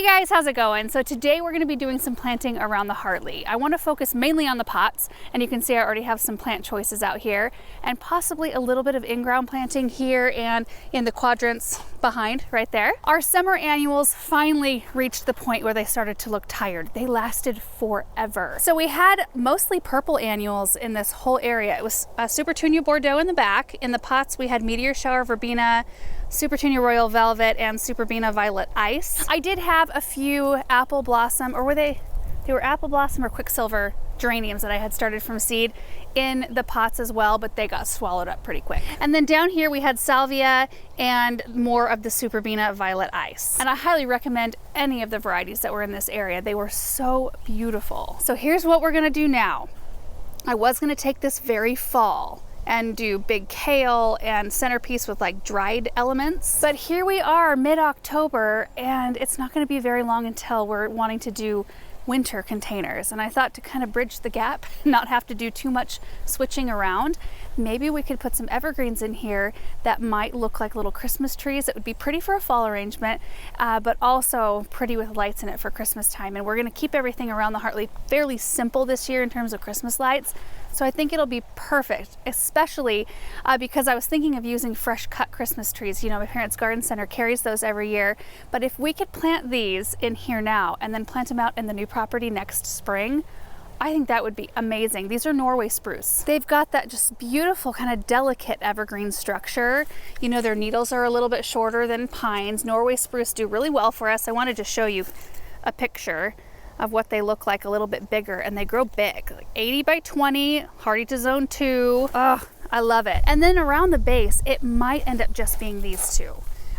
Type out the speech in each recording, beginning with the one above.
guys, how's it going? So today we're going to be doing some planting around the Hartley. I want to focus mainly on the pots, and you can see I already have some plant choices out here, and possibly a little bit of in-ground planting here and in the quadrants behind right there. Our summer annuals finally reached the point where they started to look tired. They lasted forever. So we had mostly purple annuals in this whole area. It was Supertunia Bordeaux in the back. In the pots we had Meteor Shower Verbena, Supertunia Royal Velvet, and Superbena Violet Ice. I did have a few apple blossom, or they were apple blossom or quicksilver geraniums that I had started from seed in the pots as well, but they got swallowed up pretty quick. And then down here we had salvia and more of the Superbena Violet Ice. And I highly recommend any of the varieties that were in this area. They were so beautiful. So here's what we're gonna do now. I was gonna take this very fall and do big kale and centerpiece with like dried elements. But here we are mid-October, and it's not gonna be very long until we're wanting to do winter containers. And I thought to kind of bridge the gap, not have to do too much switching around, maybe we could put some evergreens in here that might look like little Christmas trees. It would be pretty for a fall arrangement, but also pretty with lights in it for Christmas time. And we're gonna keep everything around the Hartley fairly simple this year in terms of Christmas lights. So I think it'll be perfect, especially because I was thinking of using fresh cut Christmas trees. You know, my parents' garden center carries those every year. But if we could plant these in here now and then plant them out in the new property next spring, I think that would be amazing. These are Norway spruce. They've got that just beautiful kind of delicate evergreen structure. You know, their needles are a little bit shorter than pines. Norway spruce do really well for us. I wanted to show you a picture of what they look like a little bit bigger, and they grow big, like 80 by 20, hardy to zone 2. Oh, I love it. And then around the base, it might end up just being these two.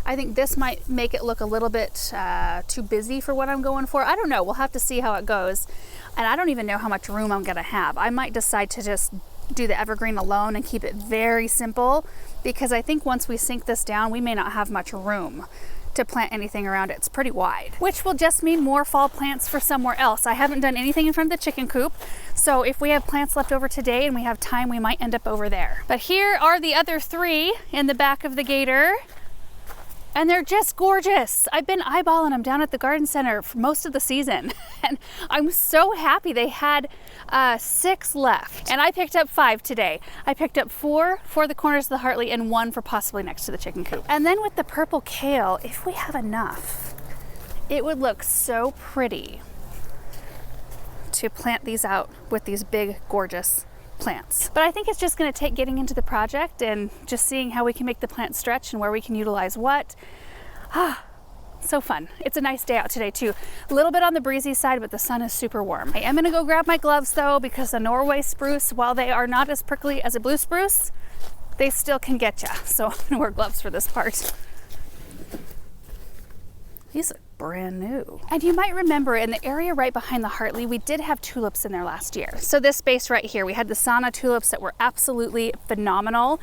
I think this might make it look a little bit too busy for what I'm going for. I don't know, we'll have to see how it goes. And I don't even know how much room I'm gonna have. I might decide to just do the evergreen alone and keep it very simple, because I think once we sink this down, we may not have much room to plant anything around it. It's pretty wide, which will just mean more fall plants for somewhere else. I haven't done anything in front of the chicken coop, so if we have plants left over today and we have time, we might end up over there. But here are the other 3 in the back of the gator, and they're just gorgeous. I've been eyeballing them down at the garden center for most of the season, and I'm so happy. They had 6 left, and I picked up 5 today. I picked up 4 for the corners of the Hartley and 1 for possibly next to the chicken coop. And then with the purple kale, if we have enough, it would look so pretty to plant these out with these big, gorgeous plants. But I think it's just going to take getting into the project and just seeing how we can make the plants stretch and where we can utilize what. So fun. It's a nice day out today too. A little bit on the breezy side, but the sun is super warm. I am going to go grab my gloves though, because the Norway spruce, while they are not as prickly as a blue spruce, they still can get ya. So I'm going to wear gloves for this part. These are brand new. And you might remember in the area right behind the Hartley, we did have tulips in there last year. So this space right here, we had the Sana tulips that were absolutely phenomenal.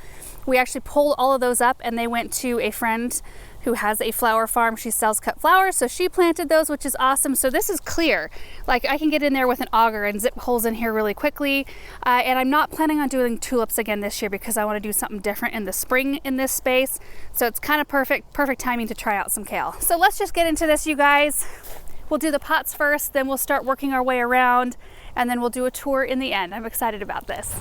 We actually pulled all of those up, and they went to a friend who has a flower farm. She sells cut flowers, so she planted those, which is awesome. So this is clear. Like, I can get in there with an auger and zip holes in here really quickly. And I'm not planning on doing tulips again this year because I want to do something different in the spring in this space. So it's kind of perfect timing to try out some kale. So let's just get into this, you guys. We'll do the pots first, then we'll start working our way around, and then we'll do a tour in the end. I'm excited about this.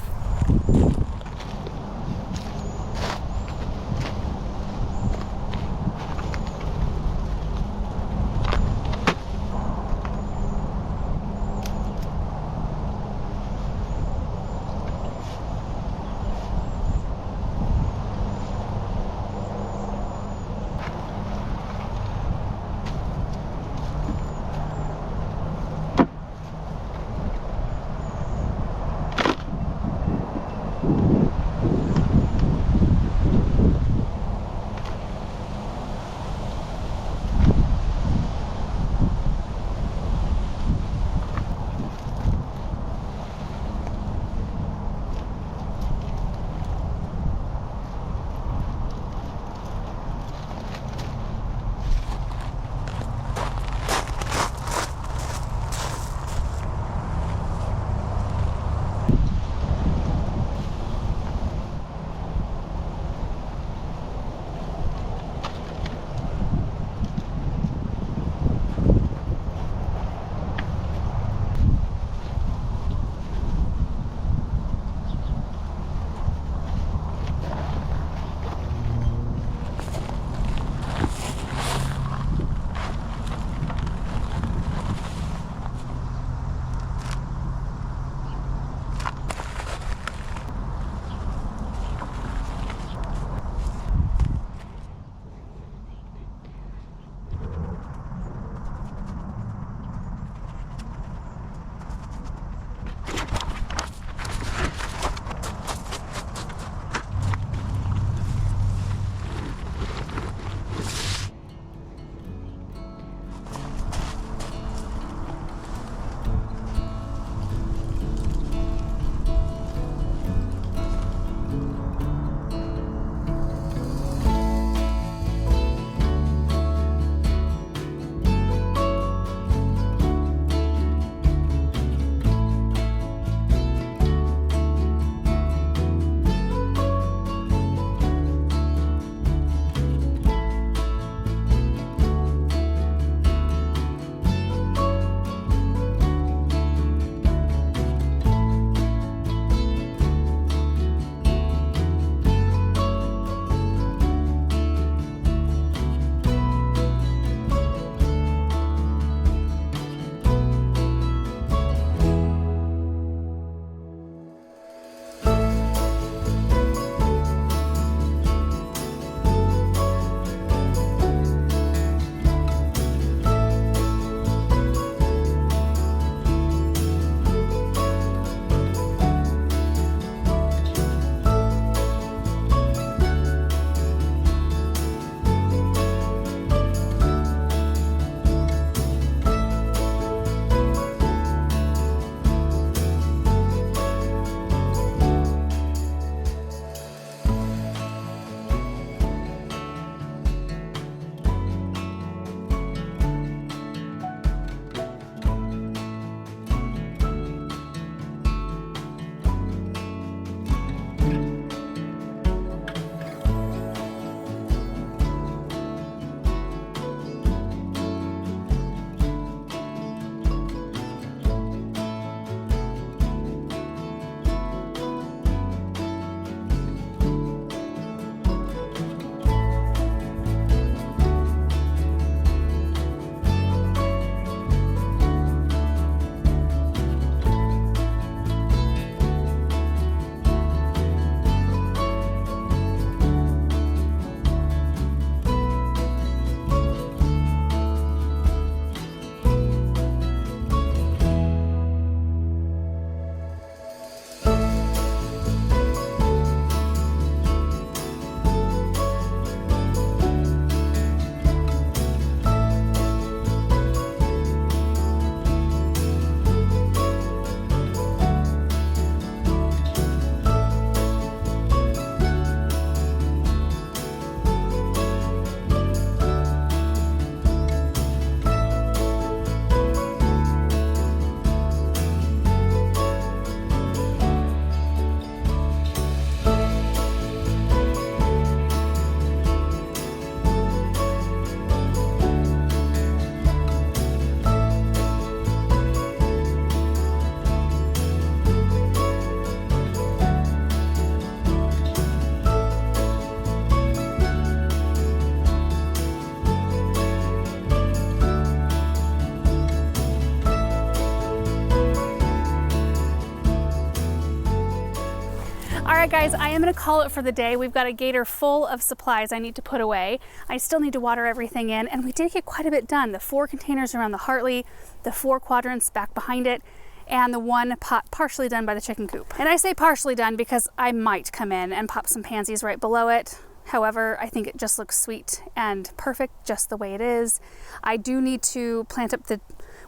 right, guys, I am gonna call it for the day. We've got a gator full of supplies I need to put away. I still need to water everything in, and we did get quite a bit done. The 4 containers around the Hartley, the 4 quadrants back behind it, and the 1 pot partially done by the chicken coop. And I say partially done because I might come in and pop some pansies right below it. However, I think it just looks sweet and perfect just the way it is. I do need to plant up the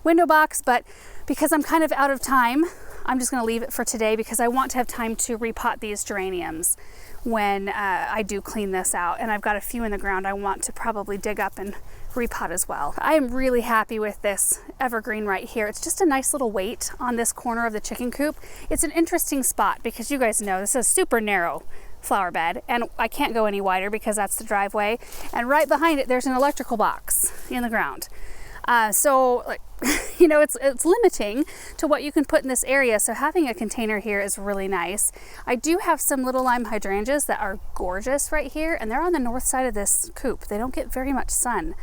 window box, but because I'm kind of out of time, I'm just going to leave it for today because I want to have time to repot these geraniums when I do clean this out. And I've got a few in the ground I want to probably dig up and repot as well. I am really happy with this evergreen right here. It's just a nice little weight on this corner of the chicken coop. It's an interesting spot because you guys know this is a super narrow flower bed and I can't go any wider because that's the driveway. And right behind it, there's an electrical box in the ground. So like, you know, it's limiting to what you can put in this area. So having a container here is really nice. I do have some little lime hydrangeas that are gorgeous right here, and they're on the north side of this coop. They don't get very much sun,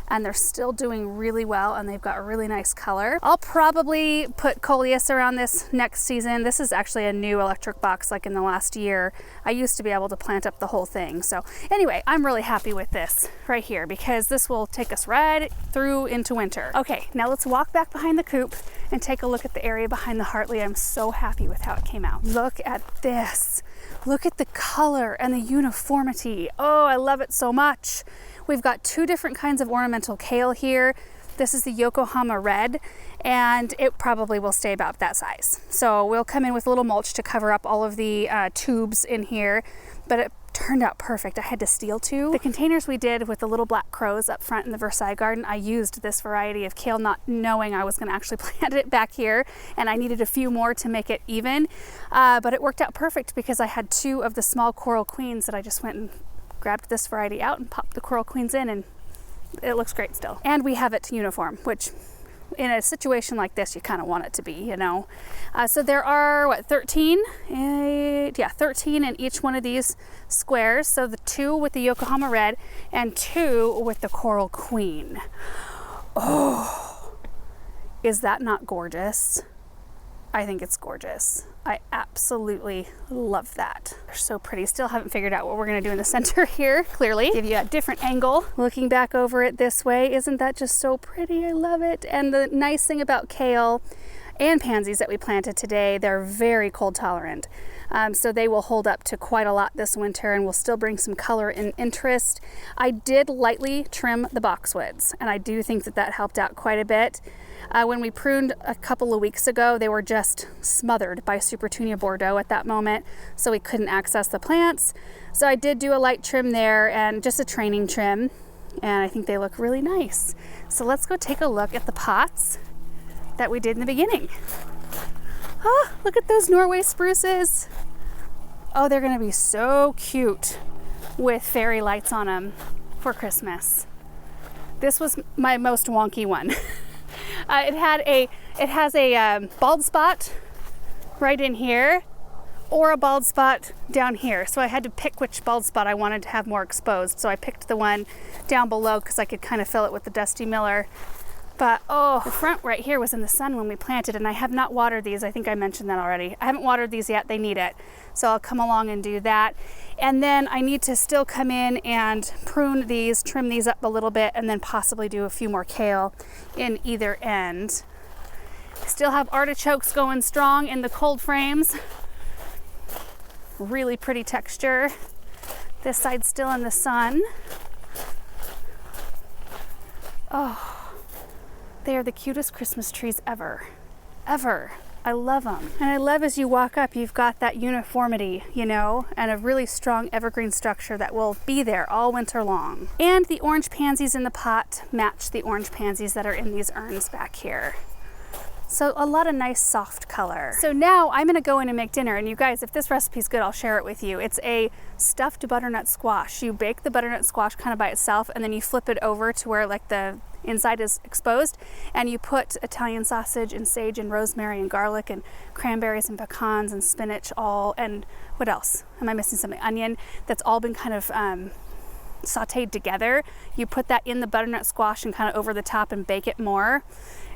and they're still doing really well, and they've got a really nice color. I'll probably put coleus around this next season. This is actually a new electric box like in the last year. I used to be able to plant up the whole thing. So anyway, I'm really happy with this right here because this will take us right through into winter. Okay, now let's walk back behind the coop and take a look at the area behind the Hartley. I'm so happy with how it came out. Look at this. Look at the color and the uniformity. Oh, I love it so much. We've got 2 different kinds of ornamental kale here. This is the Yokohama red, and it probably will stay about that size. So we'll come in with a little mulch to cover up all of the tubes in here, but it turned out perfect. I had to steal 2. The containers we did with the little black crows up front in the Versailles garden, I used this variety of kale, not knowing I was gonna actually plant it back here, and I needed a few more to make it even, but it worked out perfect because I had 2 of the small coral queens that I just went and grabbed this variety out and popped the coral queens in, and it looks great still. And we have it uniform, which in a situation like this, you kind of want it to be, you know. So there are, what, 13? Yeah, 13 in each one of these squares. So the 2 with the Yokohama red and 2 with the coral queen. Oh, is that not gorgeous? I think it's gorgeous. I absolutely love that. They're so pretty. Still haven't figured out what we're gonna do in the center here, clearly. Give you a different angle. Looking back over it this way, isn't that just so pretty? I love it. And the nice thing about kale and pansies that we planted today, they're very cold tolerant. So they will hold up to quite a lot this winter and will still bring some color and interest. I did lightly trim the boxwoods, and I do think that that helped out quite a bit. When we pruned a couple of weeks ago, they were just smothered by Supertunia Bordeaux at that moment, so we couldn't access the plants. So I did do a light trim there and just a training trim, and I think they look really nice. So let's go take a look at the pots that we did in the beginning. Oh, look at those Norway spruces. Oh, they're gonna be so cute with fairy lights on them for Christmas. This was my most wonky one. It has a bald spot right in here or a bald spot down here. So I had to pick which bald spot I wanted to have more exposed. So I picked the one down below because I could kind of fill it with the Dusty Miller. But oh, the front right here was in the sun when we planted, and I have not watered these. I think I mentioned that already. I haven't watered these yet. They need it. So I'll come along and do that. And then I need to still come in and prune these, trim these up a little bit, and then possibly do a few more kale in either end. Still have artichokes going strong in the cold frames. Really pretty texture. This side's still in the sun. Oh. They are the cutest Christmas trees ever. I love them. And I love as you walk up, you've got that uniformity, you know, and a really strong evergreen structure that will be there all winter long. And the orange pansies in the pot match the orange pansies that are in these urns back here. So a lot of nice soft color. So now I'm gonna go in and make dinner, and you guys, if this recipe's good, I'll share it with you. It's a stuffed butternut squash. You bake the butternut squash kind of by itself, and then you flip it over to where like the inside is exposed, and you put Italian sausage and sage and rosemary and garlic and cranberries and pecans and spinach all, and what else? Am I missing something? Onion. That's all been kind of sauteed together. You put that in the butternut squash and kind of over the top and bake it more.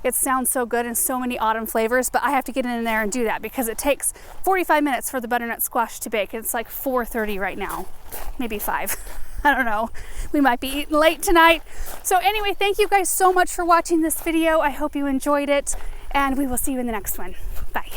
It sounds so good and so many autumn flavors, but I have to get in there and do that because it takes 45 minutes for the butternut squash to bake. It's like 4:30 right now, maybe 5. I don't know. We might be eating late tonight. So anyway, thank you guys so much for watching this video. I hope you enjoyed it, and we will see you in the next one. Bye.